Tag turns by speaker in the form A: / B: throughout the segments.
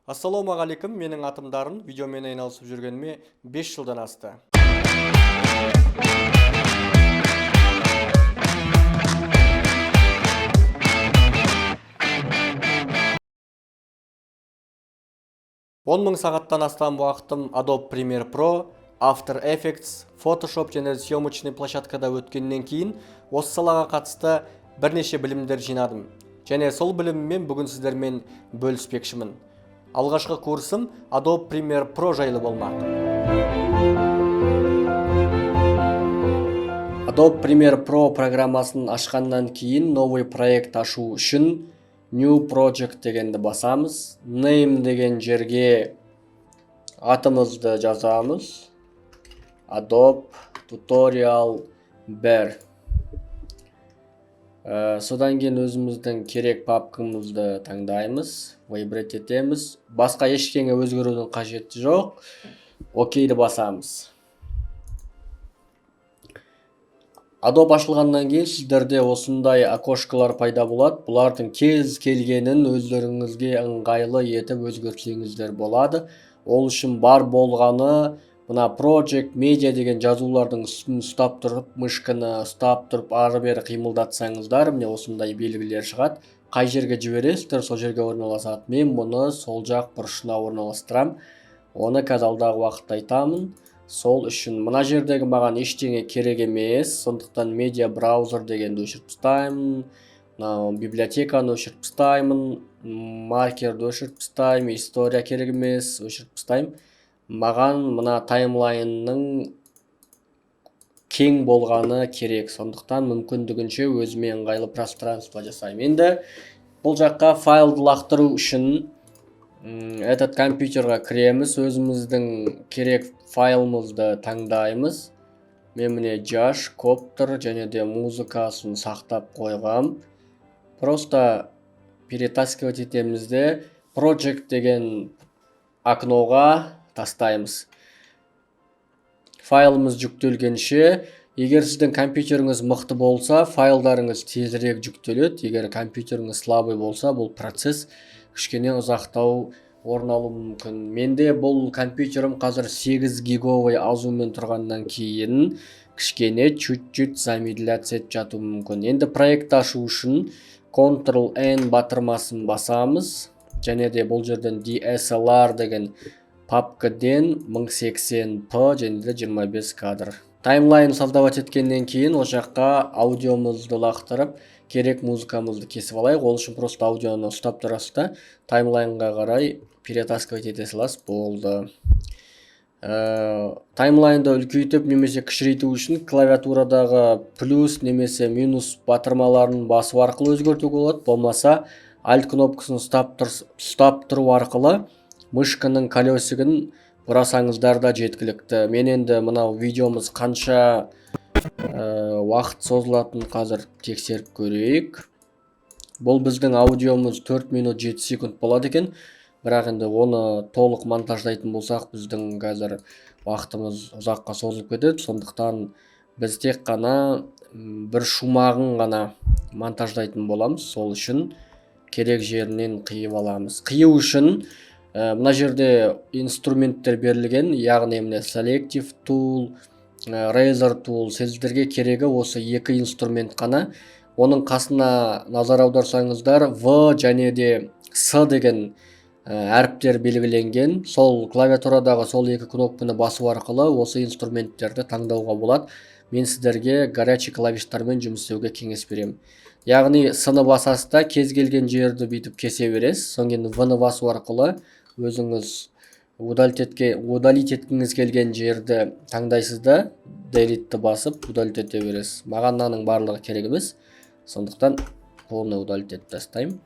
A: Ассалаумағалейкум, менің атым Дарын, видеомен айналысып жүргеніме 5 жылдан асты. Он мың сағаттан астам уақытым Adobe Premiere Pro, After Effects, Photoshop және съемочный площадкада өткеннен кейін осы салаға қатысты бірнеше білімдер жинадым. Және сол біліміммен бүгін сіздермен бөліспекшімін. Алғашқы курсым Adobe Premiere Pro жайлы болмақ. Adobe Premiere Pro программасын ашқаннан кейін новый проект ашу үшін New Project дегенді басамыз. Name деген жерге атымызды жазамыз. Adobe Tutorial Bear. Содан кейін өзіміздің керек папкамызды таңдаймыз, вайбрет етеміз. Басқа ештеңе өзгерудің қажеті жоқ. Окейді басамыз. Adobe ашылғаннан кейін сіздерде осындай окошкалар пайда болады. Бұлардың кез келгенін өздеріңізге ыңғайлы етіп өзгертсеңіздер болады. Ол үшін бар болғаны мына Project Media деген жазулардың үстін ұстап тұрып, мышканы ұстап тұрып, ары-бері қимылдатсаңыздар, міне осындай белгілер шығады. Қай жерге жібересіздер, сол жерге орналасады. Мен мұны сол жақ бұрышына орналастырам. Оны қазір алдағы уақытта айтамын. Сол үшін мына жердегі маған ештеңе керек емес, сондықтан медиа браузер дегенді өшіріп тастаймын, библиотеканы өшіріп тастаймын, маркерді өшіріп тастаймын, история керек емес, өшіріп тастаймын. Маған мына таймлайнның кең болғаны керек, сондықтан мүмкіндігінше өзіме ыңғайлы пространство жасаймын. Енді бұл жаққа файлды лақтыру үшін этот компьютерға кіреміз, өзіміздің керек файлымызды таңдаймыз. Мен міне жаш, коптер және де музыкасын сақтап қойғам. Просто перетаскивать етеміз де Project деген окноға тастаймыз. Файлымыз жүктелгенше, егер сіздің компьютеріңіз мықты болса, файлдарыңыз тезірек жүктеледі. Егер компьютеріңіз слабый болса, бұл процесс кішкене ұзақтау орын алуы мүмкін. Менде бұл компьютерім қазір 8 гиговый азумен тұрғаннан кейін кішкене чуть-чуть замедляться етіп жатуы мүмкін. Енді проект ашу үшін Ctrl-N батырмасын басамыз. Және де бұл жерден DSLR деген папкаден 1080p және де 25 кадр. Таймлайн создавать еткеннен кейін ол жаққа аудиомызды лақтырып, керек музыкамызды кесіп алайық. Ол үшін просто аудионы ұстап тұрасыз да, таймлайнға қарай перетаскивать ете саласыз, болды. Таймлайнды үлкейтіп немесе кішірейту үшін клавиатурадағы плюс немесе минус батырмаларын басу арқылы өзгертуге болады. Болмаса Alt кнопкасын ұстап тұру арқылы мышканың колесігін бұрасаңыздар да жеткілікті. Мен енді мынау видеомыз қанша уақыт созылатын қазір тексеріп көрейік. Бұл біздің аудиомыз 4 минут 7 секунд болады екен. Бірақ енді оны толық монтаждайтын болсақ, біздің қазір уақытымыз ұзаққа созылып кетеді. Сондықтан біз тек қана бір шумағын ғана монтаждайтын боламыз. Сол үшін керек жерінен қиып аламыз. Қию үшін мына жерде инструменттер берілген, яғни міне Selective Tool, Razor Tool. Сіздерге керегі осы екі инструмент қана. Оның қасына назар аударсаңыздар, V және де S деген әріптер белгіленген. Сол клавиатурадағы сол екі кнопканы басу арқылы осы инструменттерді таңдауға болады. Мен сіздерге горячий клавиштармен жұмыс істеуге кеңес беремін. Яғни S-ны басасыз да, кез келген жерді бүйтіп кесе бересіз. Содан кейін V-ны басу арқылы өзіңіз удалить еткіңіз келген жерді таңдайсыз да, Delete-ті басып удалить ете бересіз. Маған мынаның барлығы керек емес. Сондықтан оны удалить етіп тастаймын.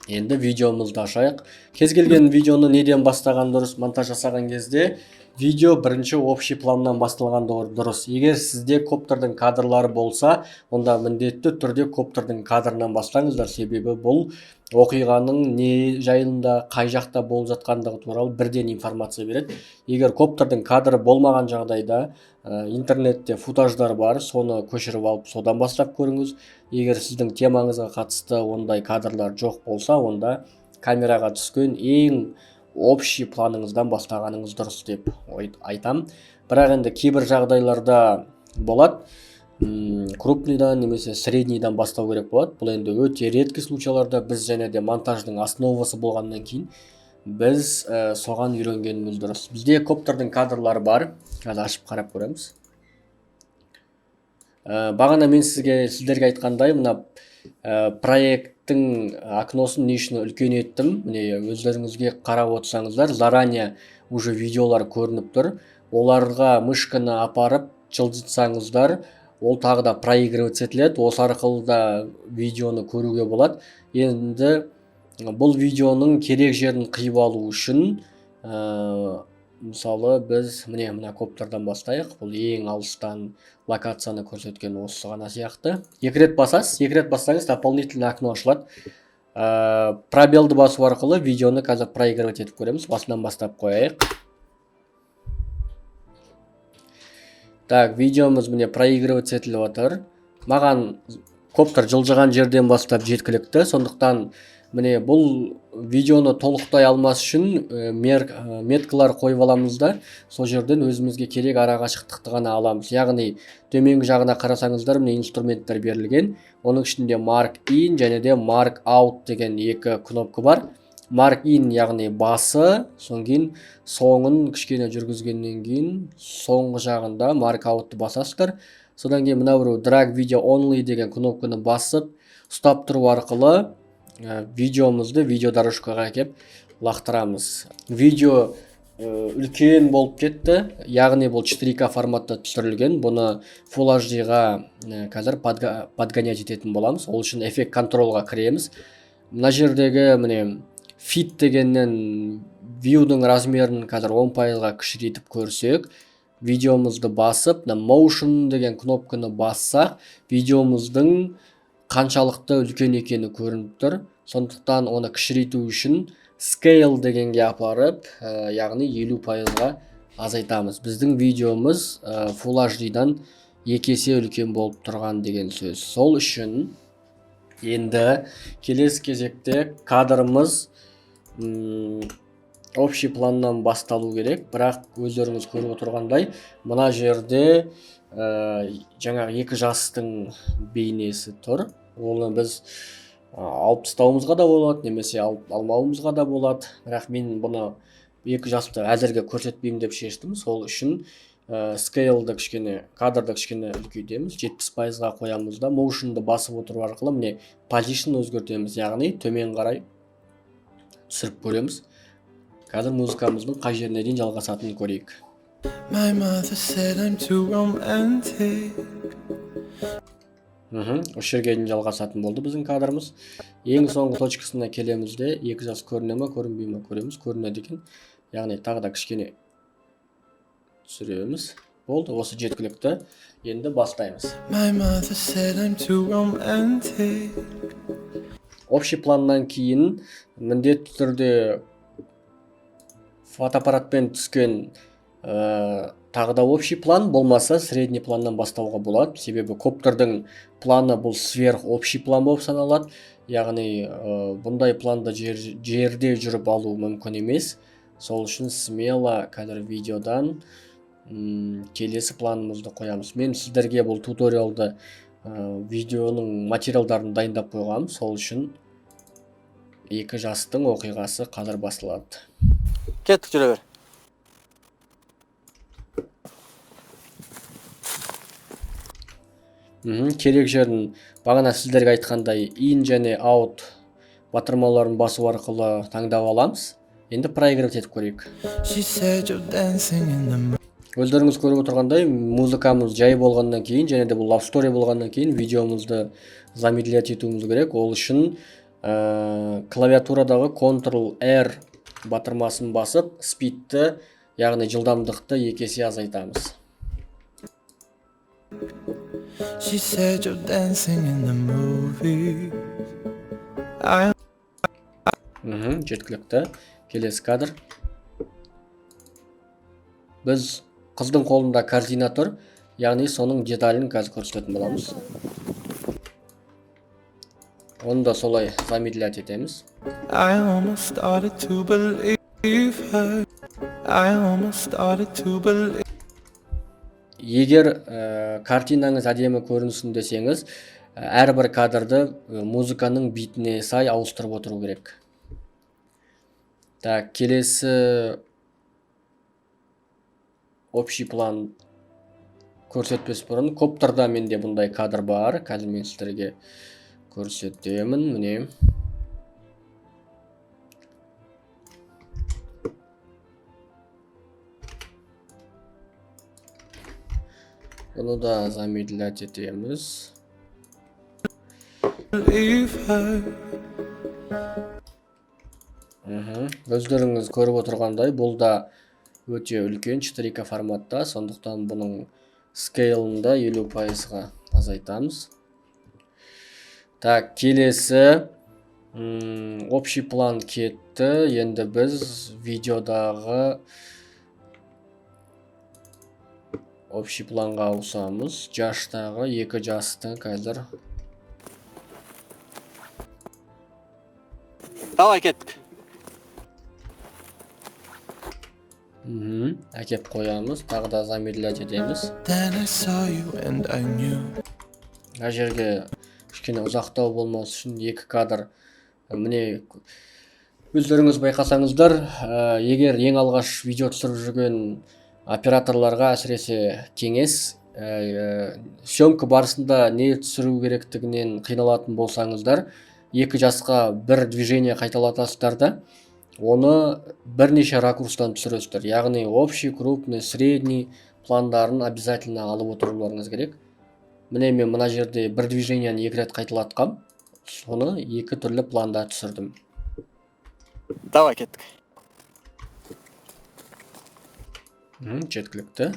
A: Енді видеомызды ашайық. Кез келген видеоны неден бастаған дұрыс? Монтаж жасаған кезде видео бірінші общий планнан басталған дұрыс. Егер сізде коптердің кадрлары болса, онда міндетті түрде коптердің кадрынан бастаңыздар. Себебі бұл оқиғаның не жайында, қай жақта болып жатқандығы туралы бірден информация береді. Егер коптердің кадры болмаған жағдайда интернетте футаждар бар, соны көшіріп алып, содан бастап көріңіз. Егер сіздің темаңызға қатысты ондай кадрлар жоқ болса, онда камераға түскен ең общий планыңыздан бастағаныңыз дұрыс деп айтам. Бірақ енді кейбір жағдайларда болады, крупныйдан немесе среднийдан бастау керек болады. Бұл енді өте редкий случайларда, біз және де монтаждың основасы болғаннан кейін біз соған үйренгеніміз дұрыс. Бізде коптердің кадрлары бар. Қазір ашып қарап көреміз. Бағана мен сіздерге айтқандай, мына проекттің окносын не үшін үлкен еттім? Міне өздеріңізге қарап отырсаңыздар, заранее уже видеолар көрініп тұр. Оларға мышканы апарып жылжытсаңыздар, ол тағы да проигрывать етіледі. Осы арқылы да видеоны көруге болады. Енді бұл видеоның керек жерін қиып алу үшін мысалы біз мына коптерден бастайық. Бұл ең алыстан локацияны көрсеткен осы ғана сияқты. Екі рет басасыз, екі рет бассаңыз дополнительный окно ашылады. Пробелді басу арқылы видеоны қазір проигрывать етіп көреміз. Басынан бастап қояйық. Так, видеомыз міне проигрывать етіліп отыр. Маған коптер жылжыған жерден бастап жеткілікті. Сондықтан міне бұл видеоны толықтай алмас үшін меткалар қойып аламыз да, сол жерден өзімізге керек арақашықтықты ғана аламыз. Яғни төменгі жағына қарасаңыздар, міне инструменттер берілген. Оның ішінде Mark In және де Mark Out деген екі кнопка бар. Mark In яғни басы, соң кейін соңын кішкене жүргізгеннен кейін соңғы жағында Mark Out'ты басасыздар. Содан кейін мына бір Drag Video Only деген кнопканы басып, ұстап тұру арқылы видеомызды видеодорожкаға кеп лақтырамыз. Видео үлкен болып кетті, яғни бұл 4К форматта түсірілген. Бұны Full HD-ға қазір подгонять ететін боламыз. Ол үшін эффект контролға кіреміз. Мына жердегі міне Fit дегеннен вьюдің размерін қазір 10%-ға кішірейтіп көрсек, видеомызды басып, Motion деген кнопканы бассақ, видеомыздың қаншалықты үлкен екені көрініп тұр. Сондықтан оны кішірейту үшін Scale дегенге апарып, яғни 50%-ға азайтамыз. Біздің видеомыз Full HD-дан 2 есе үлкен болып тұрған деген сөз. Сол үшін енді келесі кезекте кадрымыз общий планнан басталу керек. Бірақ өздеріңіз көріп отырғандай, мына жерде жаңағы екі жастың бейнесі тұр. Оны біз алып тастауымызға да болады, немесе алмауымызға да болады. Бірақ мен бұны екі жасты әзірге көрсетпеймін деп шештім. Сол үшін Scale'ды кішкене, кадрды кішкене үлкейтеміз, 70%-ға қоямыз да, Motion'ды басып отыру арқылы міне Position өзгертеміз, яғни төмен қарай түсіріп көреміз. Қазір музыкамыздың қай жеріне дейін жалғасатынын көрейік. My mother said I'm too romantic. Осы жерге дейін жалғасатын болды біздің кадрымыз. Ең соңғы точкасына келеміз де, екі жас көріне ме, көрінбей ме көреміз, көрінеді екен. Яғни тағы да кішкене түсіреміз. Болды, осы жеткілікті. Енді бастаймыз. My mother said I'm too romantic. Общий планнан кейін міндетті түрде фотоаппаратпен түскен тағы да общий план, болмаса средний планнан бастауға болады. Себебі коптердің планы бұл сверх общий план болып саналады. Яғни бұндай планды жерде жүріп алу мүмкін емес. Сол үшін смело қазір видеодан келесі планымызды қоямыз. Мен сіздерге бұл туториалды видеоның материалдарын дайындап қойғам. Сол үшін екі жастың оқиғасы қазір басталады. Кеттік, жүре бер. Керек жерін бағана сіздерге айтқандай in және out батырмаларын басу арқылы таңдап аламыз. Енді проигрывать етіп көрейік. Өздеріңіз көріп отырғандай, музыкамыз жай болғаннан кейін және де бұл love story болғаннан кейін видеомызды замедлять етуіміз керек. Ол үшін клавиатурадағы Ctrl-R батырмасын басып, спидті, яғни жылдамдықты 2 есе азайтамыз. She said you're dancing in the movie. Жеткілікті. Келесі кадр. Біз қыздың қолында корзина тұр, яғни соның деталін қазір көрсететін боламыз. Оны да солай замедлять етеміз.
B: I almost started to believe her. I almost started to believe.
A: Егер картинаңыз әдемі көрінсін десеңіз, әрбір кадрды музыканың битіне сай ауыстырып отыру керек. Так, келесі общий план көрсетпес бұрын коптерда менде бұндай кадр бар. Қазір мен сіздерге көрсетемін. Міне. Bunu da замедлять етеміз. Өздеріңіз көріп отырғандай, бұл да өте үлкен 4К форматта, сондықтан бұның скейлін да 50%-ға азайтамыз. Так, келесі общий план кетті. Енді біз видеодағы общий планға ауысамыз. Жаштағы екі жасты қазір.
C: Давай кеттік.
A: Әкеп қоямыз, тағы да замедлять етеміз. Мына жерге кішкене ұзақтау болмас үшін екі кадр. Міне өздеріңіз байқасаңыздар, егер ең алғаш видео түсіріп жүрген операторларға әсіресе кеңес, съемка барысында не түсіру керектігінен қиналатын болсаңыздар, екі жасқа бір движение қайталатасыздар да, оны бірнеше ракурстан түсіресіздер. Яғни общий, крупный, средний пландарын обязательно алып отыруларыңыз керек. Міне мен мына жерде бір движениені екі рет қайталатқам, соны екі түрлі планда түсірдім.
C: Давай кеттік.
A: Жеткілікті.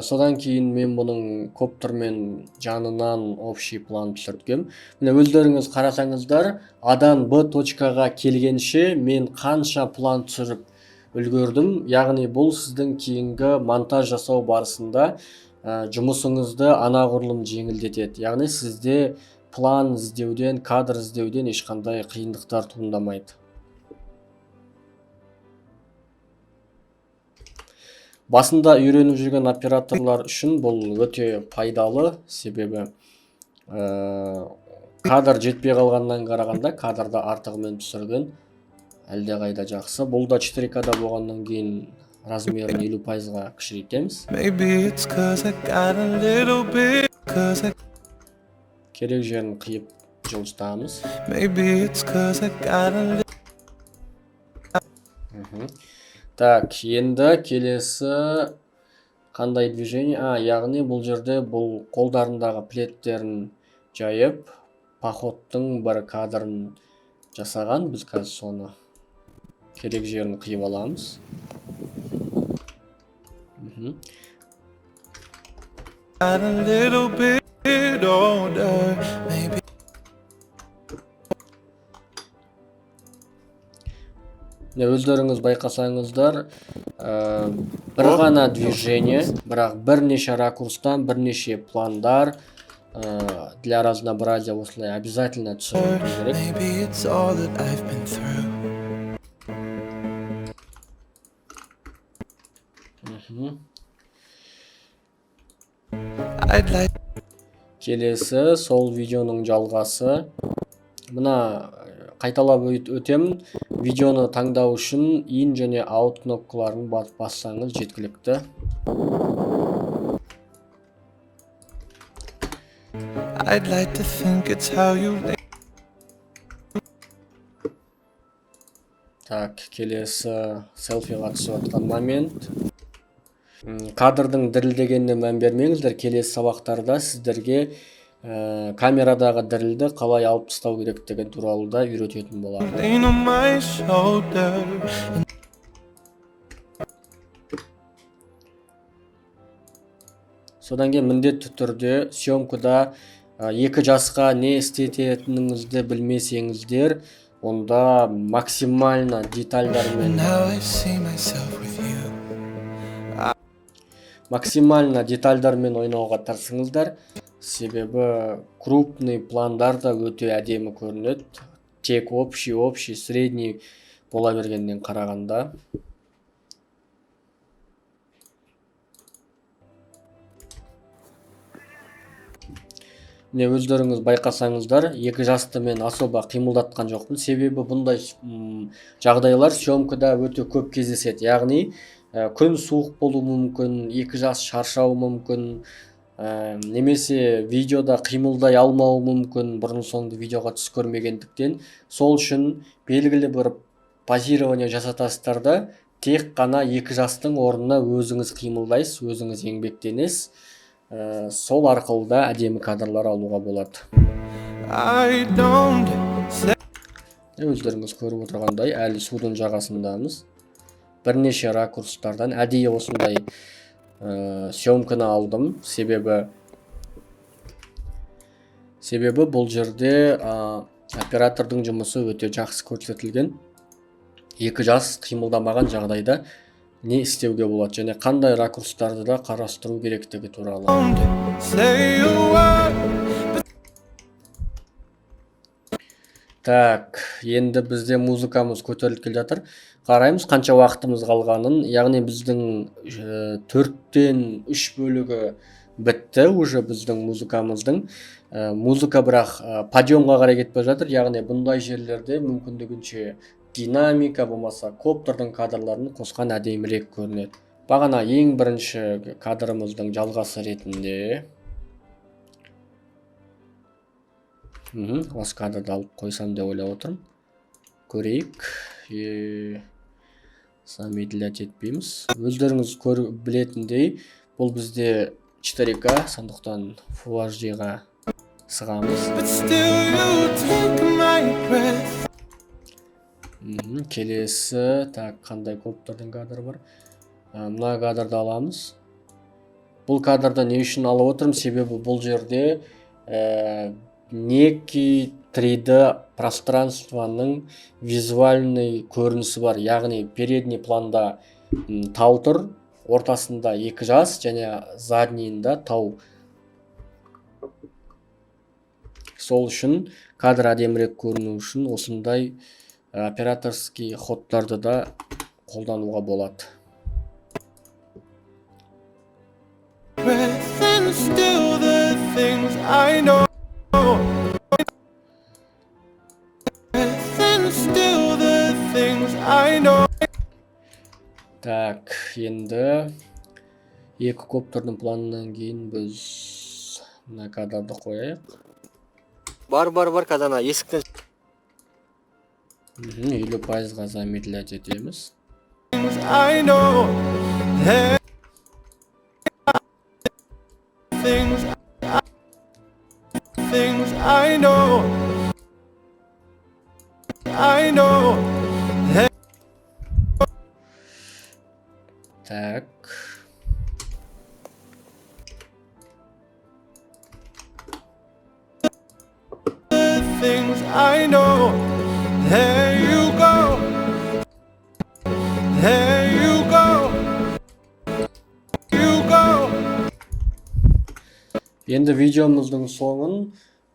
A: Содан кейін мен бұның коптермен жанынан общий план түсірткем. Міне өздеріңіз қарасаңыздар, адан Б точкаға келгенше мен қанша план түсіріп үлгердім. Яғни бұл сіздің кейінгі монтаж жасау барысында жұмысыңызды анағұрлым жеңілдетеді. Яғни сізде план іздеуден, кадр іздеуден ешқандай қиындықтар туындамайды. Басында үйреніп жүрген операторлар үшін бұл өте пайдалы, себебі кадр жетпей қалғаннан қарағанда кадрда артығымен түсірген әлде қайда жақсы. Бұл да 4К-да болғаннан кейін размерін 50%-ға кішірейтеміз. Керек жерін қиып жылыстамыз. Так, енді келесі қандай движение? Яғни бұл жерде бұл қолдарындағы плеттерін жайып, походтың бір кадрын жасаған. Біз қазір соны керек жерін қиып аламыз. Өздеріңіз байқасаңыздар, бір ғана движение, бірақ бірнеше ракурстан, бірнеше пландар, для разнообразия осылай обязательно түсіру керек. Келесі сол видеоның жалғасы. Мына қайталап өтемін. Видеоны таңдау үшін in және out кнопкаларын бассаңыз жеткілікті. Так, келесі селфиға түсіп жатқан момент. Кадрдың дірілдегеніне мән бермеңіздер. Келесі сабақтарда сіздерге камерадағы дірілді қалай алып тастау керектігі туралы да үйрететін болады. Содан кейін міндетті түрде съемкада екі жасқа не істететініңізді білмесеңіздер, онда максимально детальдармен максимально детальдармен ойнауға тырысыңыздар, себебі крупный пландар да өте әдемі көрінеді, тек общий средний бола бергеннен қарағанда. Міне өздеріңіз байқасаңыздар, екі жасты мен особо қимылдатқан жоқпын, себебі бұндай жағдайлар съемкада өте көп кездеседі. Яғни күн суық болуы мүмкін, екі жас шаршауы мүмкін, немесе видеода қимылдай алмауы мүмкін, бұрын соңды видеоға түс көрмегендіктен. Сол үшін белгілі бір позирование жасатасыздар да, тек қана екі жастың орнына өзіңіз қимылдайсыз, өзіңіз еңбектенесіз. Сол арқылы да әдемі кадрлар алуға болады. Өздеріңіз көріп отырғандай, әлі судың жағасындамыз. Бірнеше ракурстардан әдейі осындай съемканы алдым, себебі бұл жерде оператордың жұмысы өте жақсы көрсетілген. Екі жас қимылдамаған жағдайда не істеуге болады және қандай ракурстарды да қарастыру керектігі туралы. Так, енді бізде музыкамыз көтеріліп келе жатыр. Қараймыз қанша уақытымыз қалғанын. Яғни біздің 4-тен 3 бөлігі бітті уже біздің музыкамыздың. Музыка бірақ подъемға қарай кетіп жатыр. Яғни бұндай жерлерде мүмкіндігінше динамика болмаса коптердің кадрларын қосқан әдемірек көрінеді. Бағана ең бірінші кадрымыздың жалғасы ретінде осы кадрды алып қойсам деп ойлап отырмын. Көрейік. Замедлять етпейміз. Өздеріңіз білетіндей, бұл бізде 4К, сондықтан Full HD-ға сығамыз. Келесі, қандай коптердің кадры бар. Мына кадрды аламыз. Бұл кадрды не үшін алып отырмын, себебі бұл жерде некий 3D пространствоның визуальный көрінісі бар. Яғни передний планда тау тұр, ортасында екі жас және заднийында тау. Сол үшін кадр әдемірек көріну үшін осындай операторский ходтарды да қолдануға болады. Так, енді екі коптердің планынан кейін біз мына кадрды қояйық.
C: Бар, кадана, есіктен.
A: 50%-ға замедлять етеміз. Так. Енді видеомыздың соңын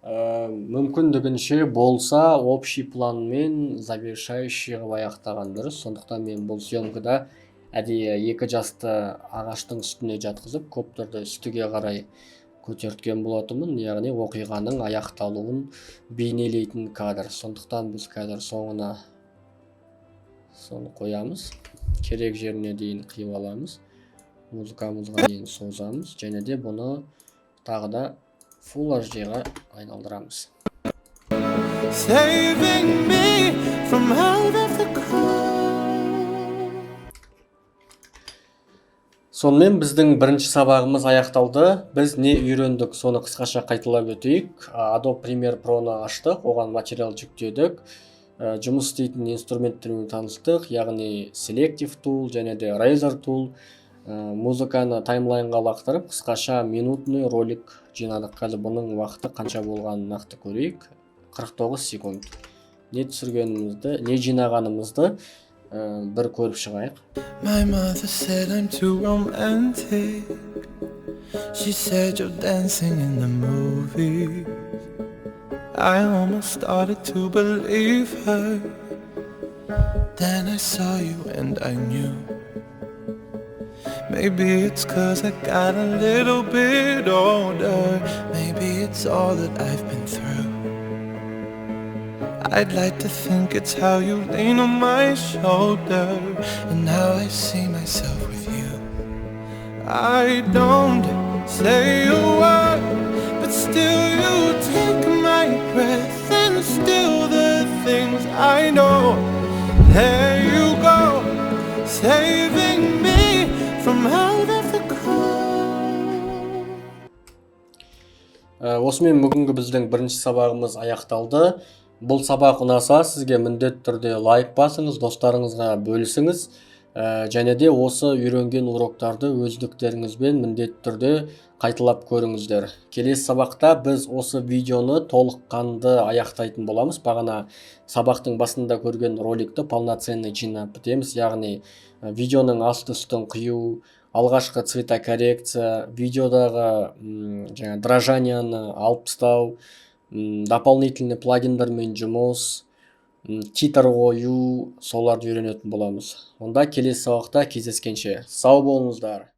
A: мүмкіндігінше болса общий планмен завершающий қылып аяқтаған дұрыс. Сондықтан мен бұл съемкада әдейі екі жасты ағаштың үстіне жатқызып, коптерді үстіге қарай көтерткен болатынмын. Яғни оқиғаның аяқталуын бейнелейтін кадр. Сондықтан біз кадр соңына соны қоямыз. Керек жеріне дейін қиып аламыз. Музыкамызға дейін созамыз және де бұны тағы да Full HD-ға айналдырамыз. Сонымен біздің бірінші сабағымыз аяқталды. Біз не үйрендік, соны қысқаша қайталап өтейік. Adobe Premiere Pro-ны аштық, оған материал жүктедік. Жұмыс істейтін инструменттермен таныстық, яғни Selective Tool және де Razor Tool. Музыканы таймлайнға лақтырып, қысқаша минутный ролик жинадық. Қазір бұның уақыты қанша болғанын нақты көрейік. 49 секунд. Не түсіргенімізді, не жинағанымызды бір көріп шығайық.
B: My mother said I'm too romantic. She said you're dancing in the movie. I almost started to believe her. Then I saw you and I knew. Maybe it's 'cause I got a little bit older. Maybe it's all that I've been through. I'd like to think it's how you lean on my shoulder, and how I see myself with you. I don't say a word, but still you take my breath, and still the things I know. There you go, saving me from out of the cold.
A: Осымен бүгінгі біздің бірінші сабағымыз аяқталды. Бұл сабақ ұнаса, сізге міндетті түрде лайк басыңыз, достарыңызға бөлісіңіз. Және де осы үйренген уроктарды өздіктеріңізбен міндетті түрде қайталап көріңіздер. Келесі сабақта біз осы видеоны толыққанды аяқтайтын боламыз. Бағана сабақтың басында көрген роликті полноценный жинап бітеміз. Яғни видеоның асты-үстін қию, алғашқы цветокоррекция, видеодағы дрожанияны алып тастау, дополнительный плагиндармен жұмыс, титр қою, соларды үйренетін боламыз. Онда келесі сабақта кездескенше сау болыңыздар.